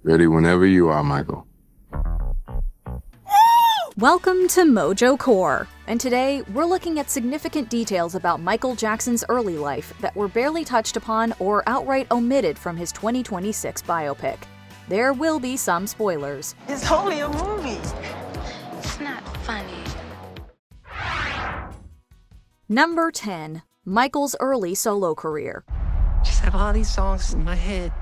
Ready whenever you are, Michael. Welcome to Mojo Core, and today we're looking at significant details about Michael Jackson's early life that were barely touched upon or outright omitted from his 2026 biopic. There will be some spoilers. It's only a movie. It's not funny. Number 10. Michael's early solo career. Just have all these songs in my head.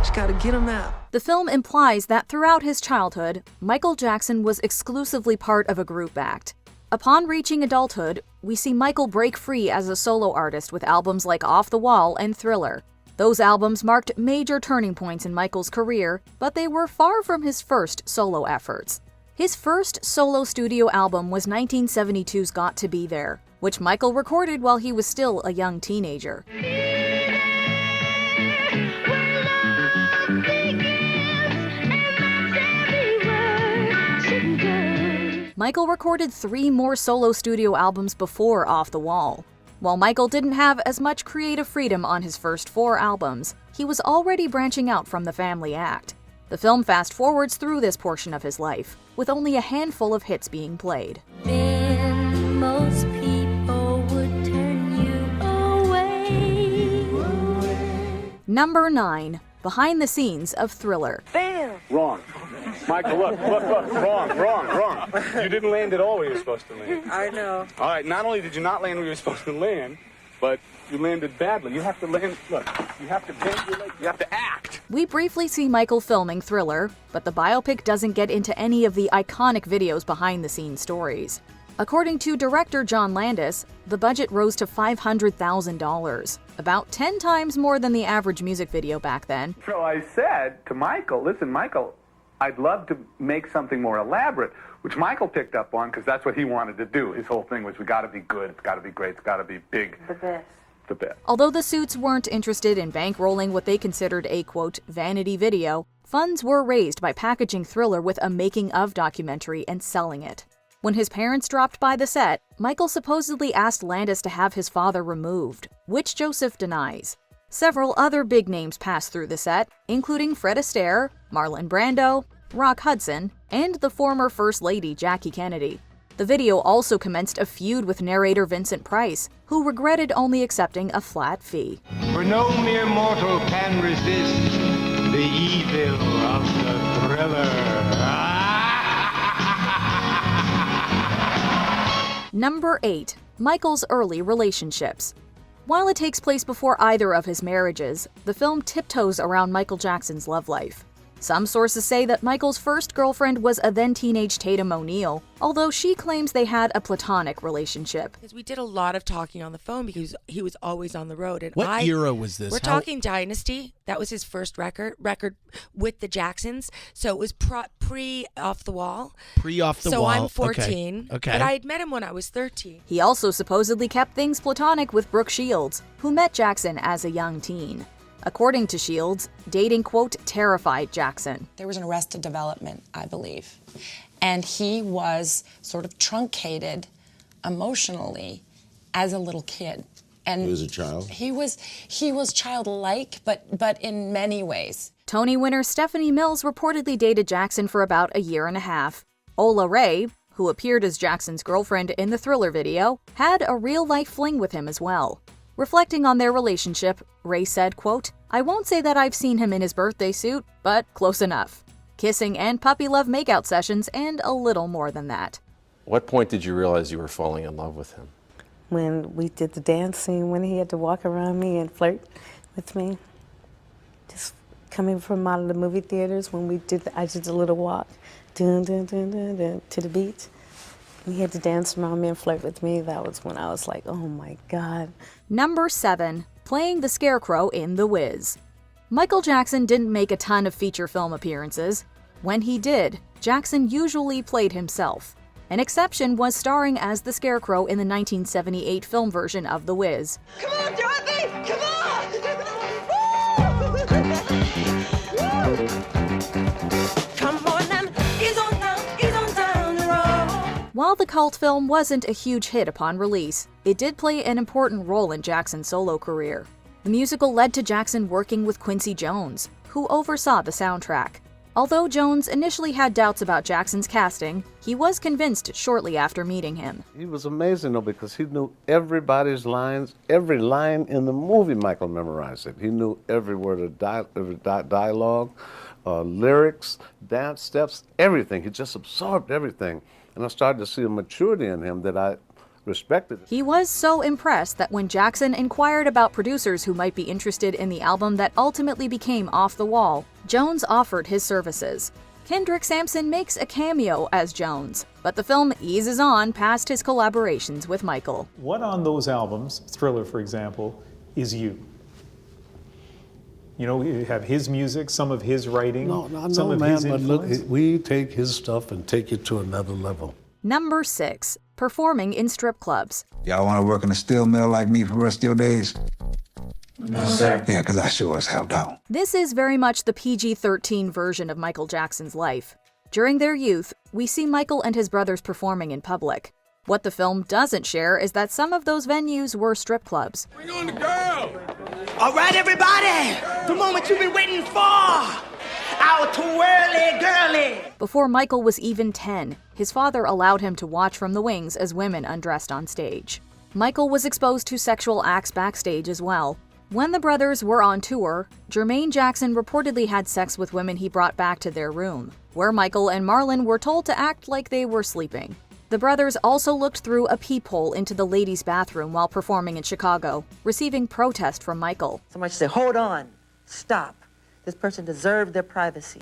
Just gotta get them out. The film implies that throughout his childhood, Michael Jackson was exclusively part of a group act. Upon reaching adulthood, we see Michael break free as a solo artist with albums like Off the Wall and Thriller. Those albums marked major turning points in Michael's career, but they were far from his first solo efforts. His first solo studio album was 1972's Got to Be There, which Michael recorded while he was still a young teenager. Michael recorded 3 more solo studio albums before Off the Wall. While Michael didn't have as much creative freedom on his first 4 albums, he was already branching out from the family act. The film fast-forwards through this portion of his life, with only a handful of hits being played. Then most people would turn you away. Number 9. Behind the scenes of Thriller. Damn. Wrong. Michael, look. Wrong. You didn't land at all where you were supposed to land. I know. All right, not only did you not land where you were supposed to land, but you landed badly. You have to land, look, you have to bend your leg, you have to act. We briefly see Michael filming Thriller, but the biopic doesn't get into any of the iconic videos behind-the-scenes stories. According to director John Landis, the budget rose to $500,000, about 10 times more than the average music video back then. So I said to Michael, listen, Michael, I'd love to make something more elaborate, which Michael picked up on because that's what he wanted to do. His whole thing was, we got to be good, it's got to be great, it's got to be big. The best. The best. Although the suits weren't interested in bankrolling what they considered a, quote, vanity video, funds were raised by packaging Thriller with a making-of documentary and selling it. When his parents dropped by the set, Michael supposedly asked Landis to have his father removed, which Joseph denies. Several other big names passed through the set, including Fred Astaire, Marlon Brando, Rock Hudson, and the former First Lady Jackie Kennedy. The video also commenced a feud with narrator Vincent Price, who regretted only accepting a flat fee. For no mere mortal can resist the evil of the Thriller. Number 8. Michael's early relationships. While it takes place before either of his marriages, the film tiptoes around Michael Jackson's love life. Some sources say that Michael's first girlfriend was a then-teenage Tatum O'Neal, although she claims they had a platonic relationship. Because we did a lot of talking on the phone because he was always on the road. And What era was this? We're talking Dynasty. That was his first record with the Jacksons. So it was pre Off the Wall. Pre-Off the So Wall. I'm 14. Okay. But I had met him when I was 13. He also supposedly kept things platonic with Brooke Shields, who met Jackson as a young teen. According to Shields, dating, quote, terrified Jackson. There was an Arrested Development, I believe, and he was sort of truncated emotionally as a little kid. And He was a child? He was childlike, but in many ways. Tony winner Stephanie Mills reportedly dated Jackson for about a year and a half. Ola Ray, who appeared as Jackson's girlfriend in the Thriller video, had a real-life fling with him as well. Reflecting on their relationship, Ray said, quote, I won't say that I've seen him in his birthday suit, but close enough. Kissing and puppy love makeout sessions and a little more than that. What point did you realize you were falling in love with him? When we did the dance scene, when he had to walk around me and flirt with me. Just coming from out of the movie theaters, when I did the little walk, dun, dun, dun, dun, dun, to the beat. He had to dance around me and flirt with me. That was when I was like, oh my God. Number 7. Playing the Scarecrow in The Wiz. Michael Jackson didn't make a ton of feature film appearances. When he did, Jackson usually played himself. An exception was starring as the Scarecrow in the 1978 film version of The Wiz. Come on, Dorothy! Come on! Come on now, ease on down the road. While the cult film wasn't a huge hit upon release, it did play an important role in Jackson's solo career. The musical led to Jackson working with Quincy Jones, who oversaw the soundtrack. Although Jones initially had doubts about Jackson's casting, he was convinced shortly after meeting him. He was amazing, though, because he knew everybody's lines. Every line in the movie, Michael memorized it. He knew every word of dialogue, lyrics, dance steps, everything. He just absorbed everything. And I started to see a maturity in him that I respected. He was so impressed that when Jackson inquired about producers who might be interested in the album that ultimately became Off the Wall, Jones offered his services. Kendrick Sampson makes a cameo as Jones, but the film eases on past his collaborations with Michael. What on those albums, Thriller for example, is you? You know, you have his music, some of his writing, some of his influence. Look, we take his stuff and take it to another level. Number 6. Performing in strip clubs. Y'all want to work in a steel mill like me for the rest of your days? No, sir. Yeah, because I sure as hell don't. This is very much the PG-13 version of Michael Jackson's life. During their youth, we see Michael and his brothers performing in public. What the film doesn't share is that some of those venues were strip clubs. Bring on the girl! All right, everybody! The moment you've been waiting for! Our twirly girly! Before Michael was even 10, his father allowed him to watch from the wings as women undressed on stage. Michael was exposed to sexual acts backstage as well. When the brothers were on tour, Jermaine Jackson reportedly had sex with women he brought back to their room, where Michael and Marlon were told to act like they were sleeping. The brothers also looked through a peephole into the ladies' bathroom while performing in Chicago, receiving protest from Michael. Somebody said, hold on, stop. This person deserved their privacy.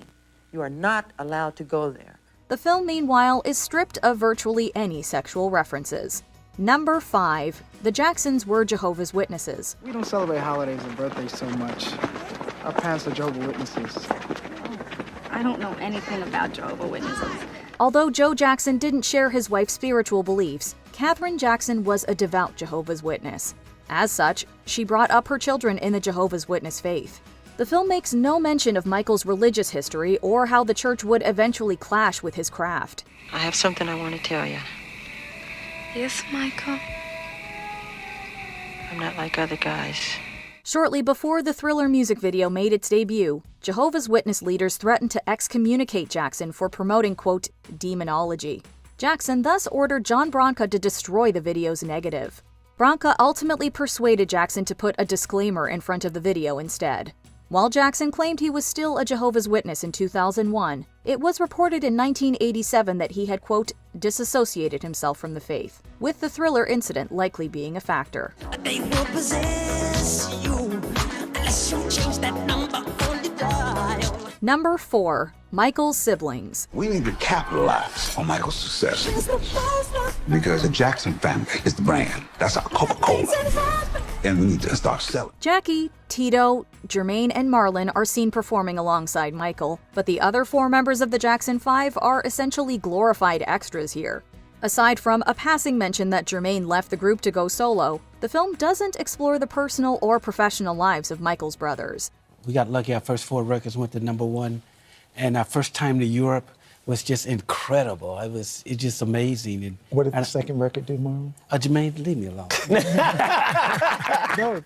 You are not allowed to go there. The film, meanwhile, is stripped of virtually any sexual references. Number 5. The Jacksons were Jehovah's Witnesses. We don't celebrate holidays and birthdays so much. Our parents are Jehovah's Witnesses. I don't know anything about Jehovah's Witnesses. Although Joe Jackson didn't share his wife's spiritual beliefs, Katherine Jackson was a devout Jehovah's Witness. As such, she brought up her children in the Jehovah's Witness faith. The film makes no mention of Michael's religious history or how the church would eventually clash with his craft. I have something I want to tell you. Yes, Michael? I'm not like other guys. Shortly before the Thriller music video made its debut, Jehovah's Witness leaders threatened to excommunicate Jackson for promoting, quote, demonology. Jackson thus ordered John Branca to destroy the video's negative. Branca ultimately persuaded Jackson to put a disclaimer in front of the video instead. While Jackson claimed he was still a Jehovah's Witness in 2001, it was reported in 1987 that he had, quote, disassociated himself from the faith, with the Thriller incident likely being a factor. They will possess you unless you change that number on your dial. Number 4. Michael's siblings. We need to capitalize on Michael's success because the Jackson family is the brand. That's our Coca-Cola. And we need to start selling. Jackie, Tito, Jermaine, and Marlon are seen performing alongside Michael, but the other 4 members of the Jackson 5 are essentially glorified extras here. Aside from a passing mention that Jermaine left the group to go solo, the film doesn't explore the personal or professional lives of Michael's brothers. We got lucky, our first 4 records went to #1, and our first time to Europe was just incredible. It's just amazing. And what did the second record do, Marlon? Jermaine, leave me alone.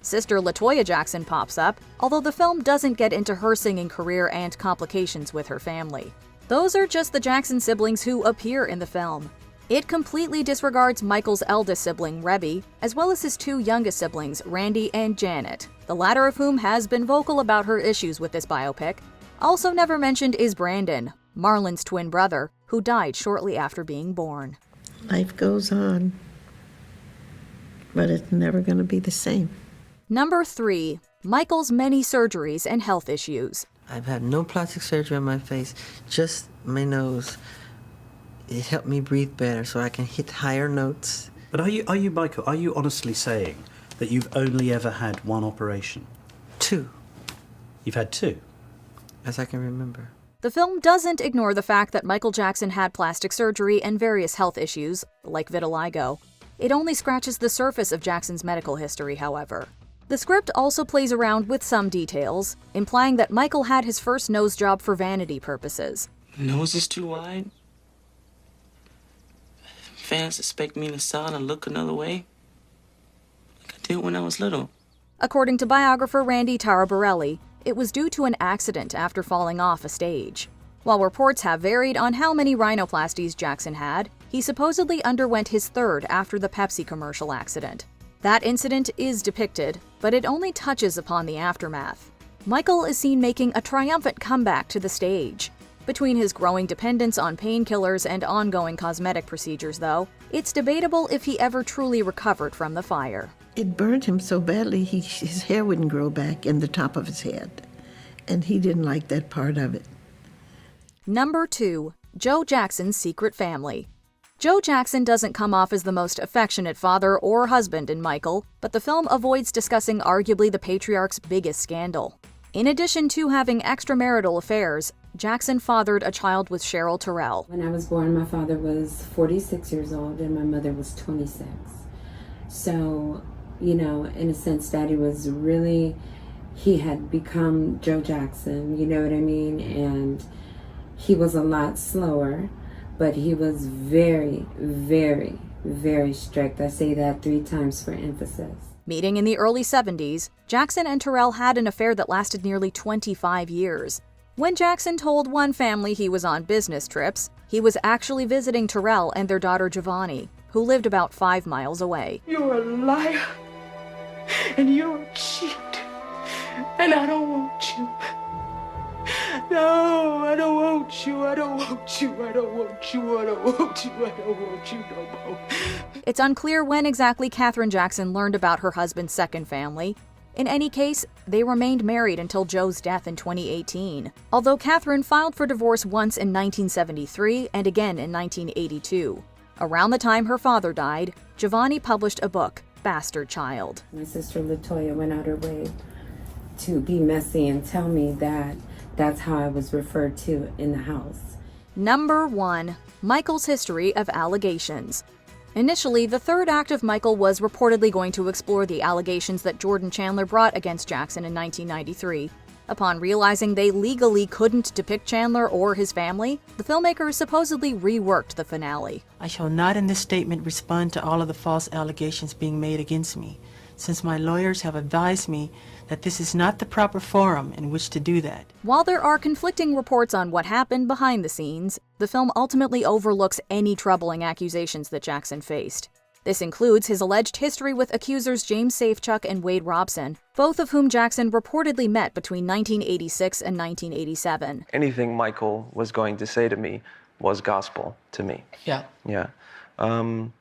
Sister LaToya Jackson pops up, although the film doesn't get into her singing career and complications with her family. Those are just the Jackson siblings who appear in the film. It completely disregards Michael's eldest sibling, Rebby, as well as his 2 youngest siblings, Randy and Janet, the latter of whom has been vocal about her issues with this biopic. Also never mentioned is Brandon, Marlon's twin brother, who died shortly after being born. Life goes on, but it's never going to be the same. Number 3. Michael's many surgeries and health issues. I've had no plastic surgery on my face, just my nose. It helped me breathe better so I can hit higher notes. But are you, Michael, are you honestly saying that you've only ever had 1 operation? 2. You've had 2? As I can remember. The film doesn't ignore the fact that Michael Jackson had plastic surgery and various health issues, like vitiligo. It only scratches the surface of Jackson's medical history, however. The script also plays around with some details, implying that Michael had his first nose job for vanity purposes. Nose is too wide? Fans expect me to sound and look another way? Like I did when I was little. According to biographer Randy Taraborelli, it was due to an accident after falling off a stage. While reports have varied on how many rhinoplasties Jackson had, he supposedly underwent his third after the Pepsi commercial accident. That incident is depicted, but it only touches upon the aftermath. Michael is seen making a triumphant comeback to the stage. Between his growing dependence on painkillers and ongoing cosmetic procedures, though, it's debatable if he ever truly recovered from the fire. It burned him so badly his hair wouldn't grow back in the top of his head, and he didn't like that part of it. Number 2. Joe Jackson's secret family. Joe Jackson doesn't come off as the most affectionate father or husband in Michael, but the film avoids discussing arguably the patriarch's biggest scandal. In addition to having extramarital affairs, Jackson fathered a child with Cheryl Terrell. When I was born, my father was 46 years old and my mother was 26. So, in a sense, Daddy was really, he had become Joe Jackson, you know what I mean? And he was a lot slower, but he was very, very, very strict. I say that 3 times for emphasis. Meeting in the early 70s, Jackson and Terrell had an affair that lasted nearly 25 years. When Jackson told one family he was on business trips, he was actually visiting Terrell and their daughter Giovanni, who lived about 5 miles away. You're a liar, and you're a cheat, and I don't want you. No, I don't want you, I don't want you, I don't want you, I don't want you, I don't want you no more. It's unclear when exactly Katherine Jackson learned about her husband's second family. In any case, they remained married until Joe's death in 2018, although Katherine filed for divorce once in 1973 and again in 1982. Around the time her father died, Giovanni published a book, Bastard Child. My sister LaToya went out her way to be messy and tell me that that's how I was referred to in the house. Number 1. Michael's history of allegations. Initially, the third act of Michael was reportedly going to explore the allegations that Jordan Chandler brought against Jackson in 1993. Upon realizing they legally couldn't depict Chandler or his family, the filmmakers supposedly reworked the finale. I shall not in this statement respond to all of the false allegations being made against me, since my lawyers have advised me that this is not the proper forum in which to do that. While there are conflicting reports on what happened behind the scenes, the film ultimately overlooks any troubling accusations that Jackson faced. This includes his alleged history with accusers James Safechuck and Wade Robson, both of whom Jackson reportedly met between 1986 and 1987. Anything Michael was going to say to me was gospel to me. Yeah. Yeah. And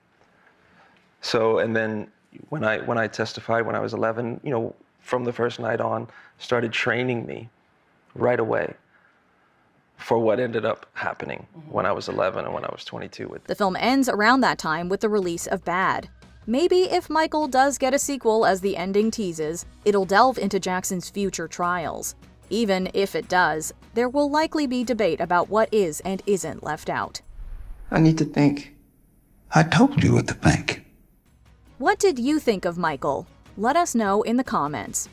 then when I testified when I was 11, from the first night on, started training me right away for what ended up happening when I was 11 and when I was 22. The film ends around that time with the release of Bad. Maybe if Michael does get a sequel, as the ending teases, it'll delve into Jackson's future trials. Even if it does, there will likely be debate about what is and isn't left out. I need to think. I told you what to think. What did you think of Michael? Let us know in the comments.